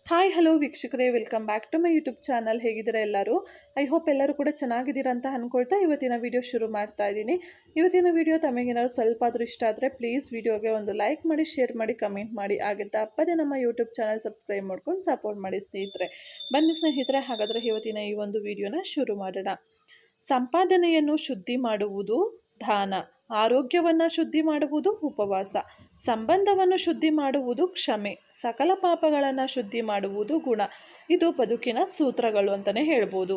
Hi hello ವೀಕ್ಷಕರೇ, welcome back to my YouTube channel. ಹೇಗಿದ್ದೀರಾ ಎಲ್ಲರೂ? ಐ ಹೋಪ್ ಎಲ್ಲರೂ ಕೂಡ ಚೆನ್ನಾಗಿದ್ದೀರಾ ಅಂತ ಅಂದ್ಕೊಳ್ತಾ ಇವತ್ತಿನ ವಿಡಿಯೋ ಶುರು ಮಾಡ್ತಾ ಇದ್ದೀನಿ. ಇವತ್ತಿನ ವಿಡಿಯೋ ತಮಗೇನಾದ್ರು ಸ್ವಲ್ಪ ಆದರೂ ಇಷ್ಟ ಆದರೆ ಪ್ಲೀಸ್ ವಿಡಿಯೋಗೆ ಒಂದು ಲೈಕ್ ಮಾಡಿ, ಶೇರ್ ಮಾಡಿ, ಕಮೆಂಟ್ ಮಾಡಿ. ಹಾಗೆ ತಪ್ಪದೆ ನಮ್ಮ ಯೂಟ್ಯೂಬ್ ಚಾನಲ್ ಸಬ್ಸ್ಕ್ರೈಬ್ ಮಾಡ್ಕೊಂಡು ಸಪೋರ್ಟ್ ಮಾಡಿ ಸ್ನೇಹಿತರೆ. ಬನ್ನಿ ಸ್ನೇಹಿತರೆ, ಹಾಗಾದರೆ ಇವತ್ತಿನ ಈ ಒಂದು ವಿಡಿಯೋನ ಶುರು ಮಾಡೋಣ. ಸಂಪಾದನೆಯನ್ನು ಶುದ್ಧಿ ಮಾಡುವುದು ದಾನ, ಆರೋಗ್ಯವನ್ನು ಶುದ್ಧಿ ಮಾಡುವುದು ಉಪವಾಸ, ಸಂಬಂಧವನ್ನು ಶುದ್ಧಿ ಮಾಡುವುದು ಕ್ಷಮೆ, ಸಕಲ ಪಾಪಗಳನ್ನು ಶುದ್ಧಿ ಮಾಡುವುದು ಗುಣ. ಇದು ಬದುಕಿನ ಸೂತ್ರಗಳು ಅಂತಲೇ ಹೇಳ್ಬೋದು.